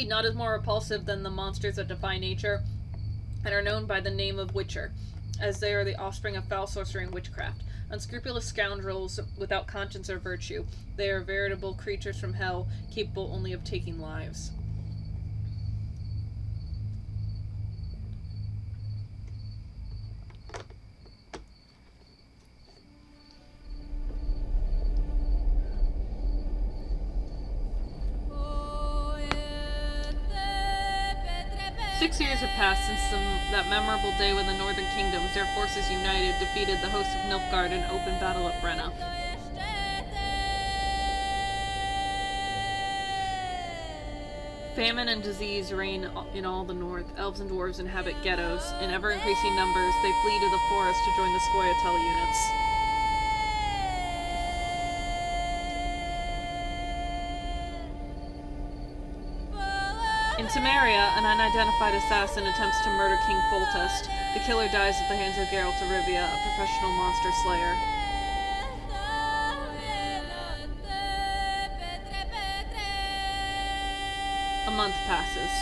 indeed not as more repulsive than the monsters that defy nature, and are known by the name of Witcher, as they are the offspring of foul sorcery and witchcraft. Unscrupulous scoundrels without conscience or virtue, they are veritable creatures from hell, capable only of taking lives. Six years have passed since that memorable day when the Northern Kingdoms, their forces united, defeated the host of Nilfgaard in open battle at Brenna. Famine and disease reign in all the north. Elves and dwarves inhabit ghettos. In ever-increasing numbers, they flee to the forest to join the Scoia'tael units. In Temeria, an unidentified assassin attempts to murder King Foltest. The killer dies at the hands of Geralt of Rivia, a professional monster slayer. A month passes.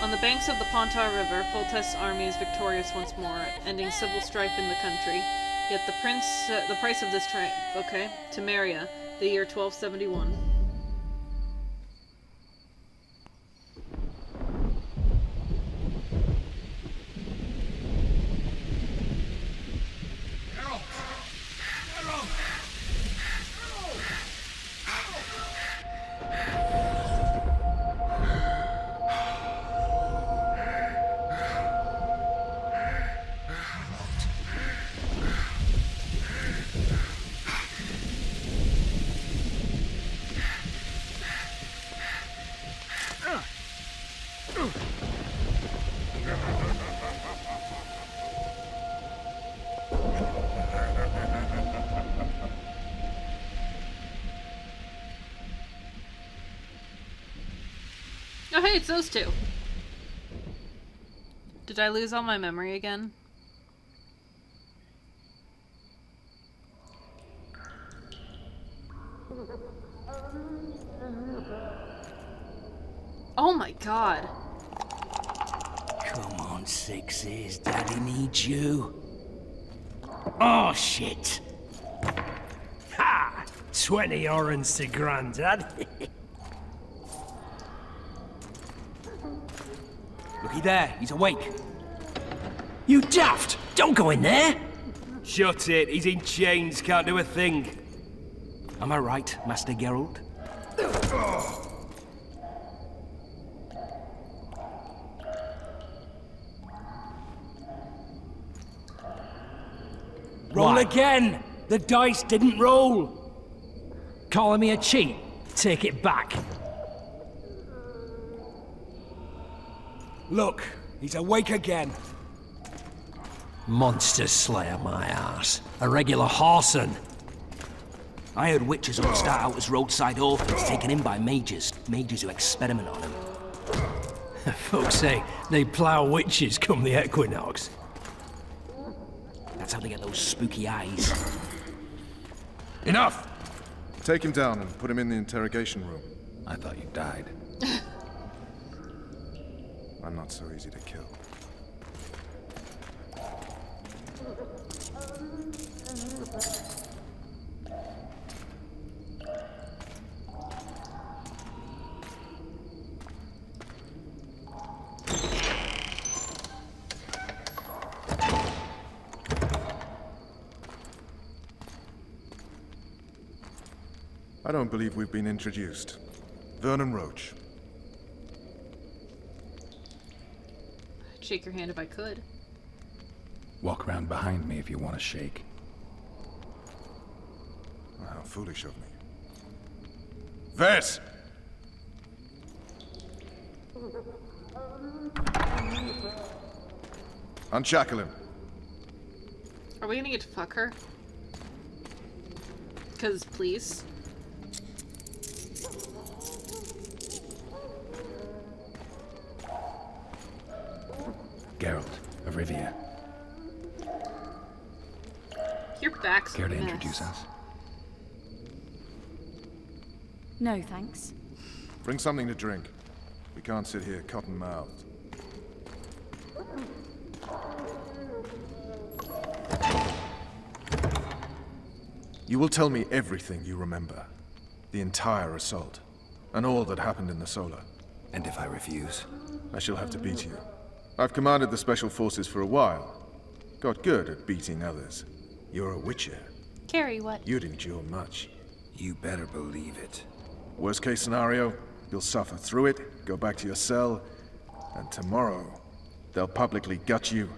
On the banks of the Pontar River, Foltest's army is victorious once more, ending civil strife in the country. Yet the price of this Temeria, the year 1271. Oh hey, it's those two. Did I lose all my memory again? Oh my god. Come on, Sixes. Daddy needs you. Oh, shit. Ha! 20 orange to Grandad. Looky there, he's awake. You daft! Don't go in there! Shut it, he's in chains, can't do a thing. Am I right, Master Geralt? Roll again! The dice didn't roll! Calling me a cheat? Take it back. Look, he's awake again. Monster slayer, my ass. A regular whoreson. I heard witches all start out as roadside orphans taken in by mages who experiment on them. Folks say they plough witches come the equinox. That's how they get those spooky eyes. Enough! Take him down and put him in the interrogation room. I thought you died. I'm not so easy to kill. I don't believe we've been introduced. Vernon Roach. I'd shake your hand if I could. Walk around behind me if you want to shake. How foolish of me. Vess! Unshackle him. Are we gonna get to fuck her? 'Cause please. Geralt of Rivia. Your back's Care to a mess. introduce us? No, thanks. Bring something to drink. We can't sit here cotton-mouthed. You will tell me everything you remember. The entire assault. And all that happened in the Solar. And if I refuse? I shall have to beat you. I've commanded the Special Forces for a while. Got good at beating others. You're a Witcher. Carrie, what? You'd endure much. You better believe it. Worst case scenario, you'll suffer through it, go back to your cell, and tomorrow, they'll publicly gut you,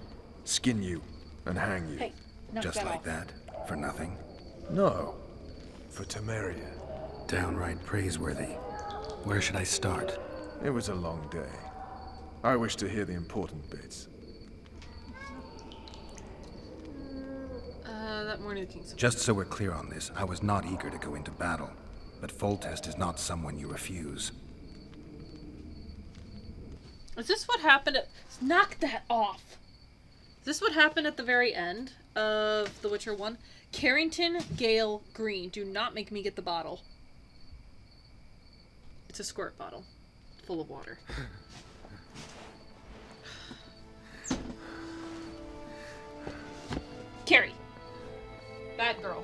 skin you, and hang you. Hey, knock Just that like off. that? For nothing? No. For Temeria. Downright praiseworthy. Where should I start? It was a long day. I wish to hear the important bits. That morning the King's... Just so we're clear on this, I was not eager to go into battle. But Foltest is not someone you refuse. Is this what happened at... Knock that off! Is this what happened at the very end of The Witcher 1? Carrington, Gale, Green. Do not make me get the bottle. It's a squirt bottle. Full of water. Carrie! Bad girl.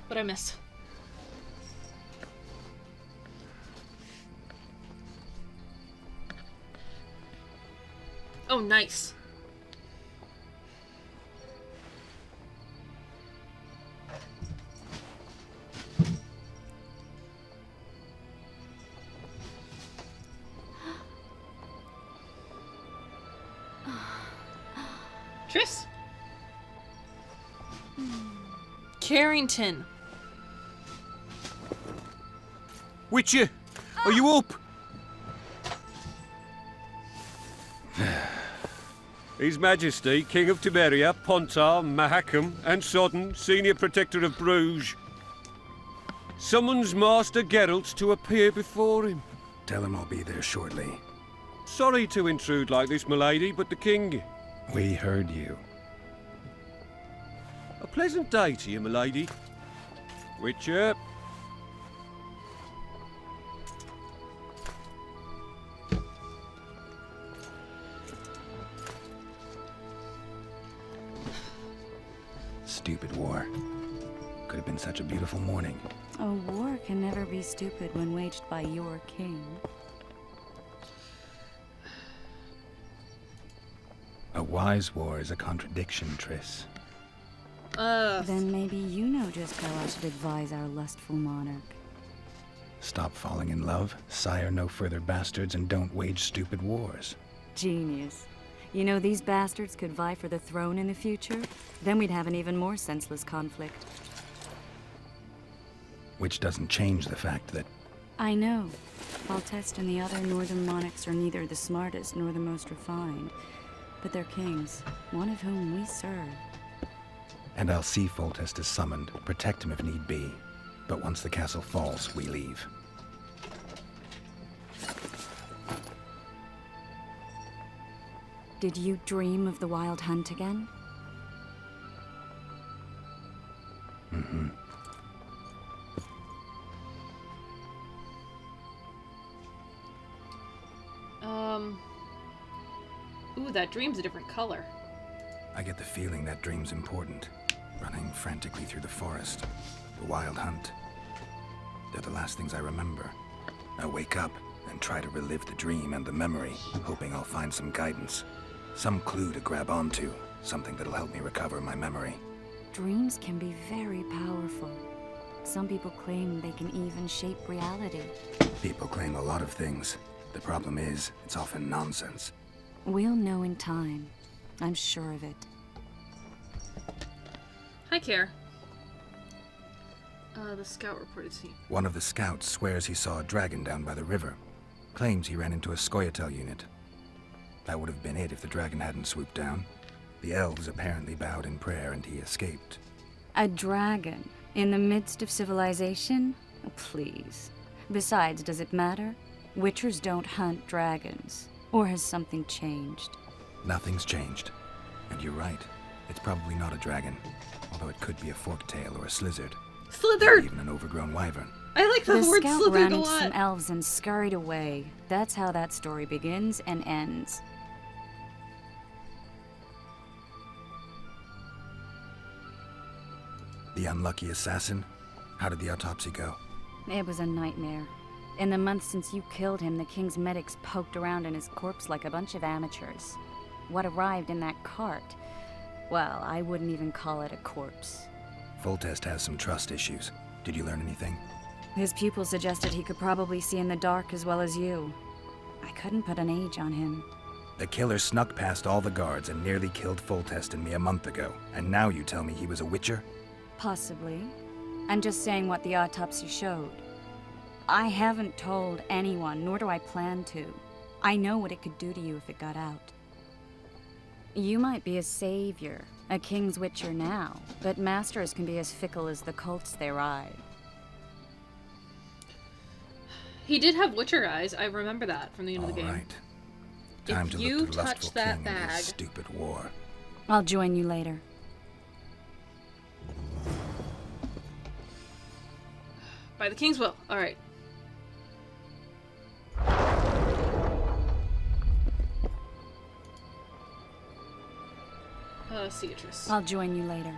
What'd I miss? Oh, nice. Tris? Carrington. Witcher, are you up? His Majesty, King of Temeria, Pontar, Mahakam, and Sodden, Senior Protector of Bruges, summons Master Geralt to appear before him. Tell him I'll be there shortly. Sorry to intrude like this, milady, but the King... We heard you. A pleasant day to you, milady. Witcher. Stupid war. Could have been such a beautiful morning. A war can never be stupid when waged by your king. A wise war is a contradiction, Triss. Then maybe you know just how I should advise our lustful monarch. Stop falling in love, sire no further bastards, and don't wage stupid wars. Genius. You know, these bastards could vie for the throne in the future? Then we'd have an even more senseless conflict. Which doesn't change the fact that... I know. Foltest and the other northern monarchs are neither the smartest nor the most refined. But they're kings, one of whom we serve. And I'll see Foltest is summoned, protect him if need be. But once the castle falls, we leave. Did you dream of the Wild Hunt again? Mm-hmm. Ooh, that dream's a different color. I get the feeling that dream's important. Running frantically through the forest. The Wild Hunt. They're the last things I remember. I wake up and try to relive the dream and the memory, hoping I'll find some guidance. Some clue to grab onto. Something that'll help me recover my memory. Dreams can be very powerful. Some people claim they can even shape reality. People claim a lot of things. The problem is, it's often nonsense. We'll know in time. I'm sure of it. Hi, Care. The scout reported seen. One of the scouts swears he saw a dragon down by the river. Claims he ran into a Scoia'tael unit. That would have been it if the dragon hadn't swooped down. The elves apparently bowed in prayer and he escaped. A dragon? In the midst of civilization? Oh, please. Besides, does it matter? Witchers don't hunt dragons. Or has something changed? Nothing's changed. And you're right. It's probably not a dragon. Although it could be a forktail or a slizzard. Slither! Or even an overgrown wyvern. I like the word scout slithered ran a into some lot. elves and scurried away. That's how that story begins and ends. The unlucky assassin? How did the autopsy go? It was a nightmare. In the months since you killed him, the king's medics poked around in his corpse like a bunch of amateurs. What arrived in that cart? Well, I wouldn't even call it a corpse. Foltest has some trust issues. Did you learn anything? His pupil suggested he could probably see in the dark as well as you. I couldn't put an age on him. The killer snuck past all the guards and nearly killed Foltest and me a month ago. And now you tell me he was a witcher? Possibly. I'm just saying what the autopsy showed. I haven't told anyone, nor do I plan to. I know what it could do to you if it got out. You might be a savior, a king's witcher now, but masters can be as fickle as the colts they ride. He did have Witcher eyes. I remember that from the end of the game. All right. Time If to you look the touch lustful that king in bag- his stupid war. I'll join you later. By the king's will. Alright. Beatrice. I'll join you later.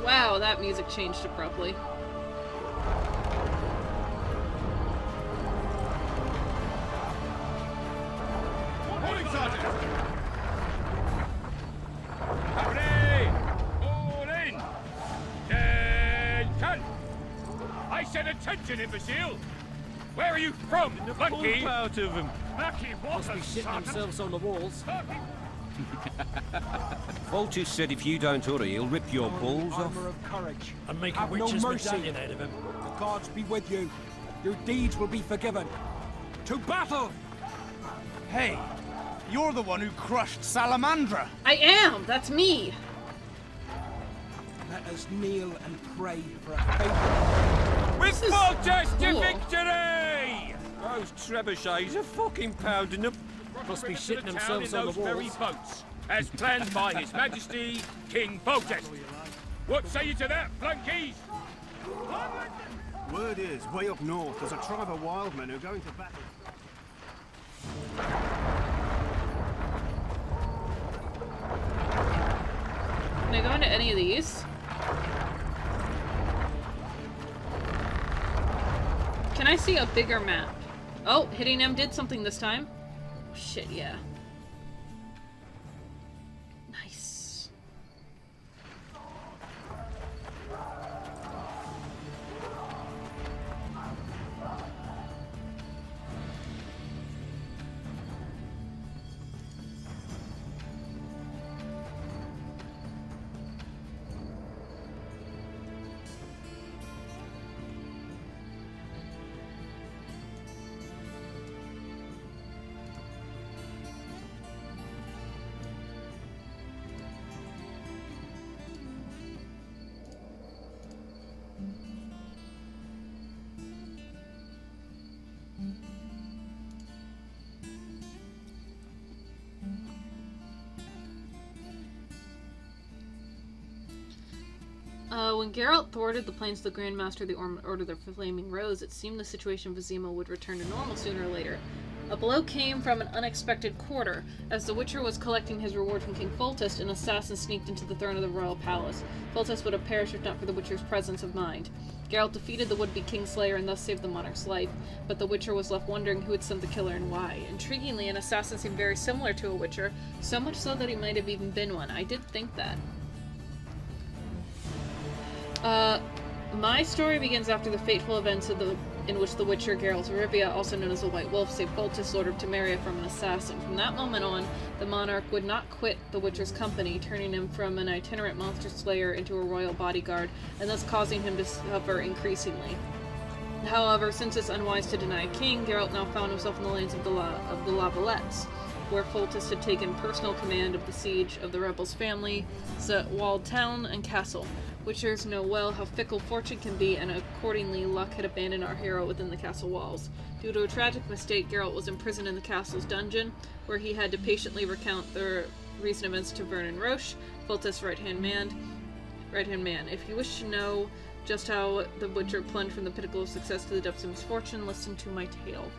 Wow, that music changed abruptly. Morning, Sergeant! Hooray! All in! Attention! I said attention, imbecile! Where are you from, Lucky? Out of them. Lucky, what Must be shitting themselves on the walls. Foltest said if you don't hurry, he'll rip your balls off. Armor of courage. And make a Have no witch's mercy. medallion out of him. The gods be with you. Your deeds will be forgiven. To battle! Hey, you're the one who crushed Salamandra. I am! That's me! Let us kneel and pray for a faithful. With is Foltest to cool. victory! Those trebuchets are fucking pounding them. Must be To the shitting town themselves in on the those very walls. boats, as planned by His Majesty King Foltest. What say you to that, flunkies? Word is, way up north, there's a tribe of wild men who are going to battle. Can I go into any of these? Can I see a bigger map? Oh, hitting M did something this time. Shit, yeah. Nice. When Geralt thwarted the plans of the Grand Master of the Order of the Flaming Rose, it seemed the situation of Vizima would return to normal sooner or later. A blow came from an unexpected quarter. As the Witcher was collecting his reward from King Foltest, an assassin sneaked into the throne of the royal palace. Foltest would have perished if not for the Witcher's presence of mind. Geralt defeated the would-be Kingslayer and thus saved the monarch's life, but the Witcher was left wondering who had sent the killer and why. Intriguingly, an assassin seemed very similar to a Witcher, so much so that he might have even been one. I did think that. My story begins after the fateful events in which the Witcher Geralt of Rivia, also known as the White Wolf, saved Foltest, Lord of Temeria, from an assassin. From that moment on, the monarch would not quit the Witcher's company, turning him from an itinerant monster slayer into a royal bodyguard, and thus causing him to suffer increasingly. However, since it's unwise to deny a king, Geralt now found himself in the lands of the Lavalettes. where Foltest had taken personal command of the siege of the rebels' family, walled town and castle. Witchers know well how fickle fortune can be, and accordingly luck had abandoned our hero within the castle walls. Due to a tragic mistake, Geralt was imprisoned in the castle's dungeon, where he had to patiently recount the recent events to Vernon Roche, Foltest's right-hand man. If you wish to know just how the Witcher plunged from the pinnacle of success to the depths of misfortune, listen to my tale.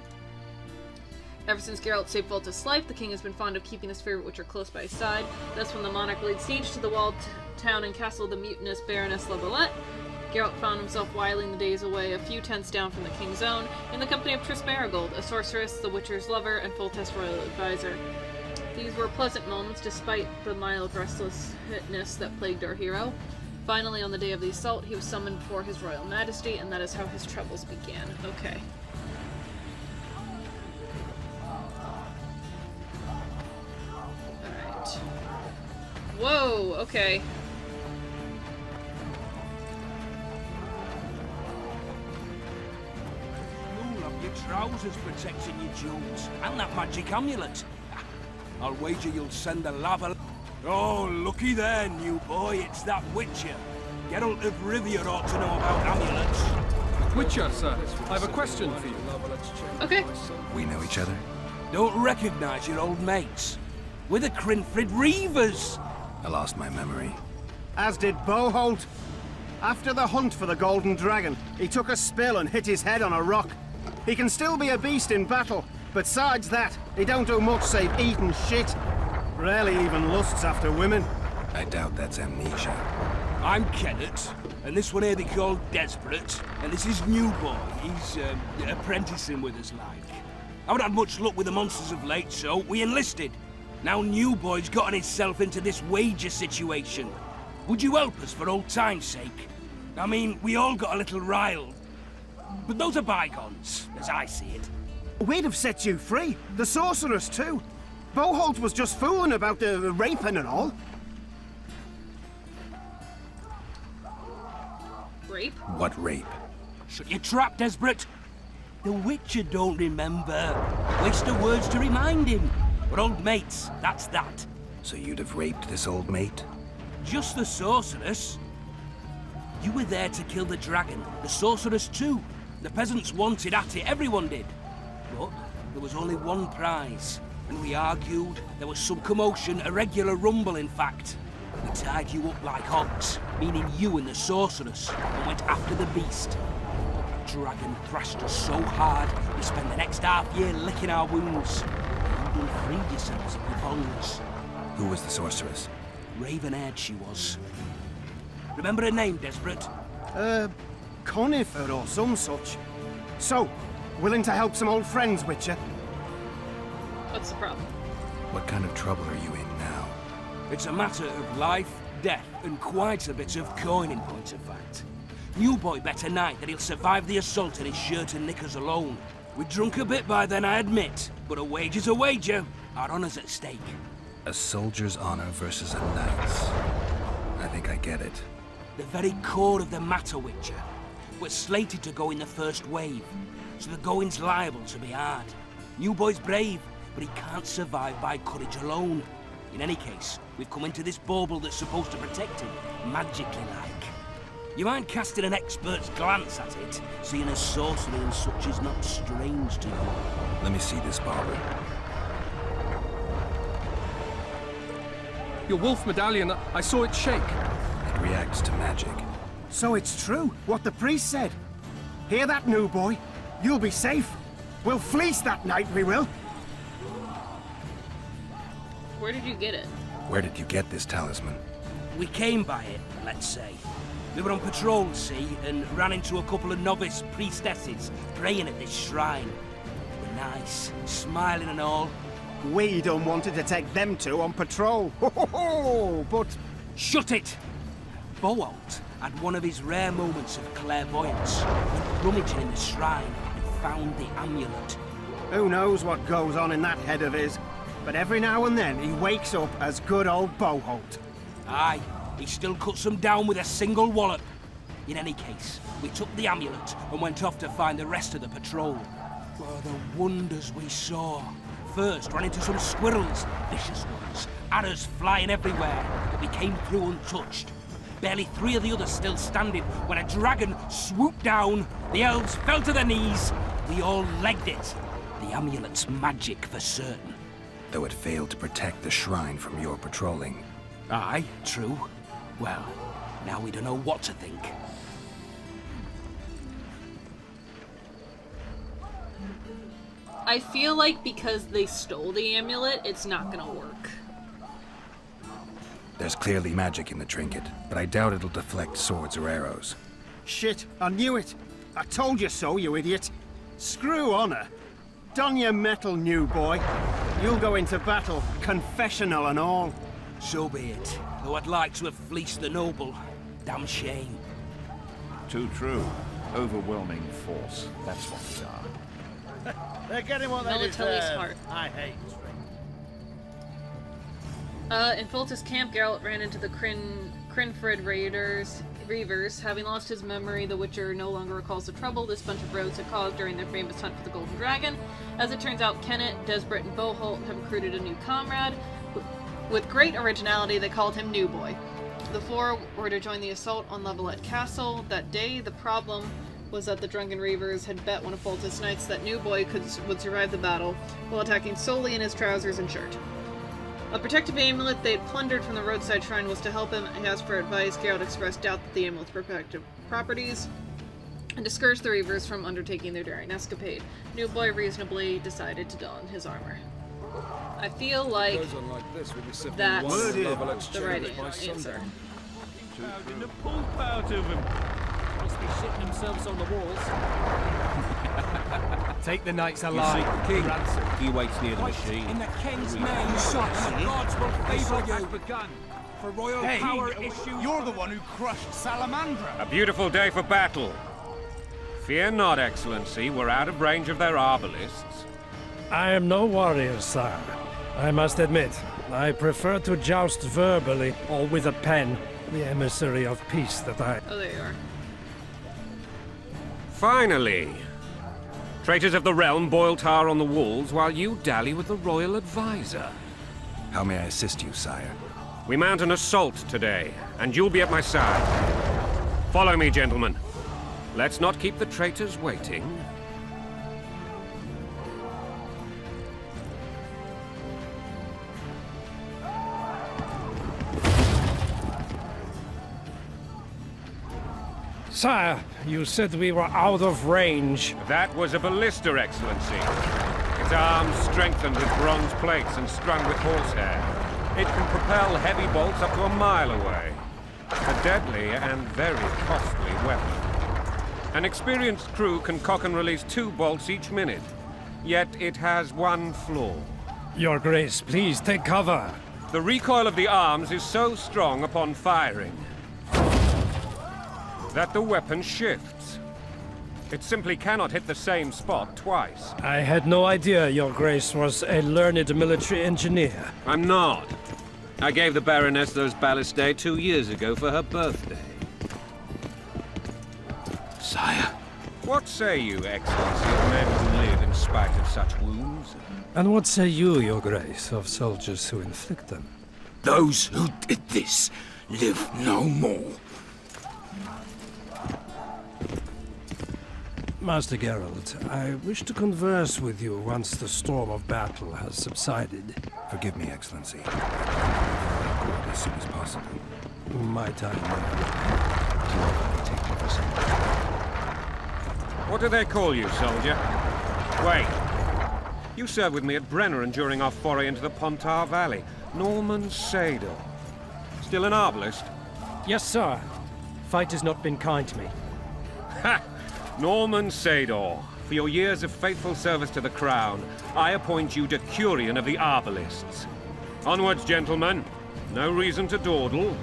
Ever since Geralt saved Foltest's life, the king has been fond of keeping his favorite Witcher close by his side. Thus, when the monarch laid siege to the walled town and castle of the mutinous Baroness Lavalette, Geralt found himself whiling the days away a few tents down from the king's own, in the company of Triss Merigold, a sorceress, the Witcher's lover, and Foltest's royal advisor. These were pleasant moments, despite the mild restlessness that plagued our hero. Finally, on the day of the assault, he was summoned before his royal majesty, and that is how his troubles began. Okay. Alright. Whoa, okay. Rule of your trousers protecting your jewels, and that magic amulet. I'll wager you'll send the lava. Oh, looky there, new boy, it's that Witcher. Geralt of Rivia ought to know about amulets. Witcher, sir, I have a question for you. Okay. We know each other? Don't recognize your old mates. We're the Crinfrid Reavers. I lost my memory. As did Boholt. After the hunt for the Golden Dragon, he took a spill and hit his head on a rock. He can still be a beast in battle, but besides that, he don't do much save eat and shit. Rarely even lusts after women. I doubt that's amnesia. I'm Kenneth, and this one here they call Desperate, and this is New Boy. He's apprenticing with us, like. I haven't had much luck with the monsters of late, so we enlisted. Now New Boy's gotten himself into this wager situation. Would you help us for old time's sake? I mean, we all got a little riled. But those are bygones, as I see it. We'd have set you free. The sorceress, too. Boholt was just fooling about the raping and all. Rape? What rape? Shut your trap, Desperate. The Witcher don't remember. Waste of words to remind him. We're old mates, that's that. So you'd have raped this old mate? Just the sorceress. You were there to kill the dragon, the sorceress too. The peasants wanted at it, everyone did. But there was only one prize. And we argued, there was some commotion, a regular rumble in fact. We tied you up like hogs, meaning you and the sorceress, and went after the beast. The dragon thrashed us so hard, we spent the next half year licking our wounds. You done freed yourselves of your bonds. Who was the sorceress? Raven-haired she was. Remember her name, Desperate? Conifer or some such. So, willing to help some old friends, Witcher? What's the problem? What kind of trouble are you in now? It's a matter of life, death, and quite a bit of coin in point of fact. New Boy bet tonight that he'll survive the assault in his shirt and knickers alone. We drunk a bit by then, I admit, but a wager's a wager. Our honor's at stake. A soldier's honor versus a knight's. I think I get it. The very core of the matter, Witcher. We're slated to go in the first wave, so the going's liable to be hard. New Boy's brave, but he can't survive by courage alone. In any case, we've come into this bauble that's supposed to protect him, magically like. You mind casting an expert's glance at it, seeing as sorcery and such is not strange to you? Let me see this bauble. Your wolf medallion, I saw it shake. It reacts to magic. So it's true, what the priest said. Hear that, new boy? You'll be safe. We'll fleece that night, we will. Where did you get it? Where did you get this talisman? We came by it, let's say. We were on patrol, see, and ran into a couple of novice priestesses praying at this shrine. They were nice, smiling and all. We don't wanted to take them two on patrol. Ho ho ho! But shut it! Boholt had one of his rare moments of clairvoyance. Went rummaging in the shrine and found the amulet. Who knows what goes on in that head of his? But every now and then he wakes up as good old Boholt. Aye, he still cuts them down with a single wallop. In any case, we took the amulet and went off to find the rest of the patrol. Oh, the wonders we saw. first ran into some squirrels, vicious ones, arrows flying everywhere, but we came through untouched. Barely 3 of the others still standing when a dragon swooped down. The elves fell to their knees. We all legged it. The amulet's magic for certain. Though it failed to protect the shrine from your patrolling. Aye, true. Well, now we don't know what to think. I feel like because they stole the amulet, it's not gonna work. There's clearly magic in the trinket, but I doubt it'll deflect swords or arrows. Shit, I knew it. I told you so, you idiot. Screw honor. Don your metal, new boy. You'll go into battle, confessional and all. So be it. Though I'd like to have fleeced the noble. Damn shame. Too true. Overwhelming force. That's what we are. They're getting what they Melatelli's deserve. heart. I hate. In Foltest camp, Geralt ran into the Crinfrid Reavers. Having lost his memory, the Witcher no longer recalls the trouble this bunch of rogues had caused during their famous hunt for the Golden Dragon. As it turns out, Kennet, Desbret, and Boholt have recruited a new comrade. With great originality, they called him New Boy. The 4 were to join the assault on Levelette Castle. That day, the problem was that the drunken Reavers had bet one of Foltest's knights that New Boy would survive the battle, while attacking solely in his trousers and shirt. A protective amulet they had plundered from the roadside shrine was to help him. He asked for advice. Geralt expressed doubt that the amulet's protective properties, and discouraged the Reavers from undertaking their daring escapade. New Boy reasonably decided to don his armor. I feel like that's the right answer. Pounding the pulp out of him. Must be shitting themselves on the walls. Take the knights You alive. see, King, he waits near the In machine. the king's name, the gods will favor you. Begun. For royal power issue. You're the one who crushed Salamandra. A beautiful day for battle. Fear not, Excellency, we're out of range of their arbalists. I am no warrior, sire. I must admit, I prefer to joust verbally or with a pen, the emissary of peace that I... Oh, there you are. Finally! Traitors of the realm boil tar on the walls while you dally with the royal advisor. How may I assist you, sire? We mount an assault today, and you'll be at my side. Follow me, gentlemen. Let's not keep the traitors waiting. Sire, you said we were out of range. That was a ballista, Excellency. Its arms strengthened with bronze plates and strung with horsehair. It can propel heavy bolts up to a mile away. A deadly and very costly weapon. An experienced crew can cock and release 2 bolts each minute. Yet it has one flaw. Your Grace, please take cover. The recoil of the arms is so strong upon firing that the weapon shifts. It simply cannot hit the same spot twice. I had no idea Your Grace was a learned military engineer. I'm not. I gave the Baroness those ballistae 2 years ago for her birthday. Sire. What say you, Excellency, of men who live in spite of such wounds? And what say you, Your Grace, of soldiers who inflict them? Those who did this live no more. Master Geralt, I wish to converse with you once the storm of battle has subsided. Forgive me, Excellency. As soon as possible. My time. Take me for some. What do they call you, soldier? Wait. You served with me at Brenneran during our foray into the Pontar Valley. Norman Sador. Still an arbalist? Yes, sir. Fight has not been kind to me. Ha! Norman Sador, for your years of faithful service to the Crown, I appoint you Decurion of the Arbalists. Onwards, gentlemen. No reason to dawdle.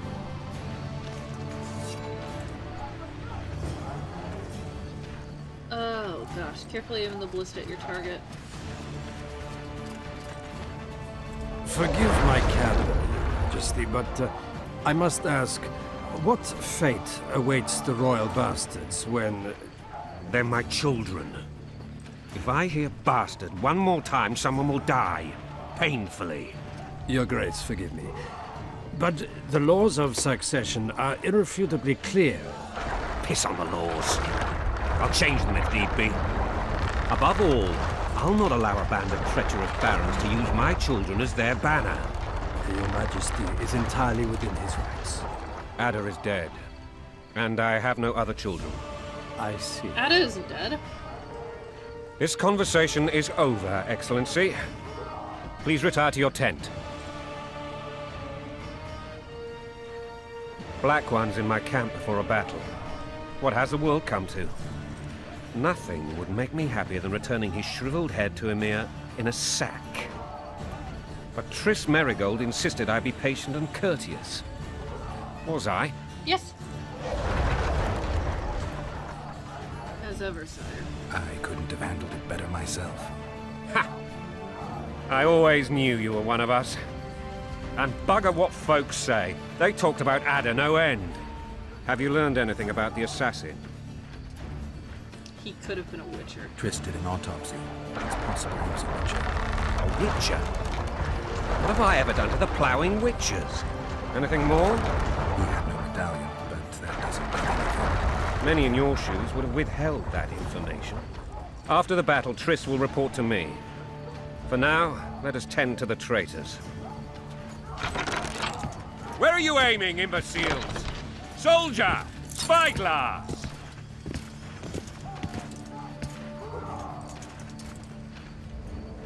Oh gosh, carefully aim the ballista at your target. Forgive my candor, Your Majesty, but I must ask, what fate awaits the royal bastards when... They're my children. If I hear bastard one more time, someone will die. Painfully. Your Grace, forgive me. But the laws of succession are irrefutably clear. Piss on the laws. I'll change them if need be. Above all, I'll not allow a band of treacherous barons to use my children as their banner. Your Majesty is entirely within his rights. Ada is dead. And I have no other children. I see. Ada isn't dead. This conversation is over, Excellency. Please retire to your tent. Black One's in my camp before a battle. What has the world come to? Nothing would make me happier than returning his shriveled head to Emir in a sack. But Triss Merigold insisted I be patient and courteous. Was I? Yes. As ever, sire. I couldn't have handled it better myself. Ha! I always knew you were one of us. And bugger what folks say. They talked about Ada no end. Have you learned anything about the assassin? He could have been a Witcher. Triss did an autopsy. It's possible he was a Witcher. A Witcher? What have I ever done to the ploughing Witchers? Anything more? He had no medallion, but that doesn't mean anything. Many in your shoes would have withheld that information. After the battle, Triss will report to me. For now, let us tend to the traitors. Where are you aiming, imbeciles? Soldier! Spyglass!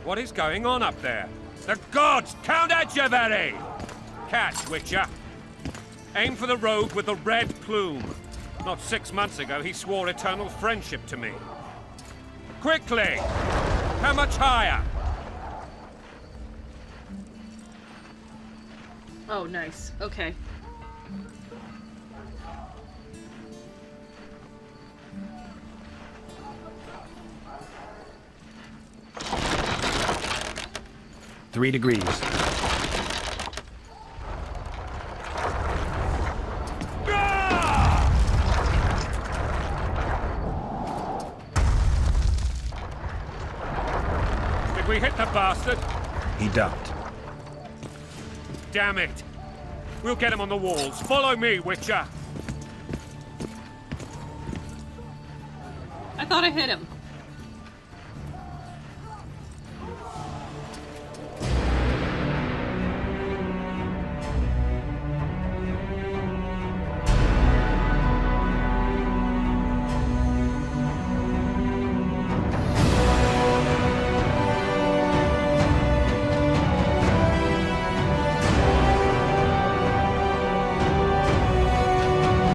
What is going on up there? The gods! Count Etcheverry! Catch, Witcher! Aim for the rogue with the red plume. Not 6 months ago, he swore eternal friendship to me. Quickly! How much higher? Oh, nice. Okay. Three degrees. Did we hit the bastard? He ducked. Damn it! We'll get him on the walls. Follow me, Witcher! I thought I hit him.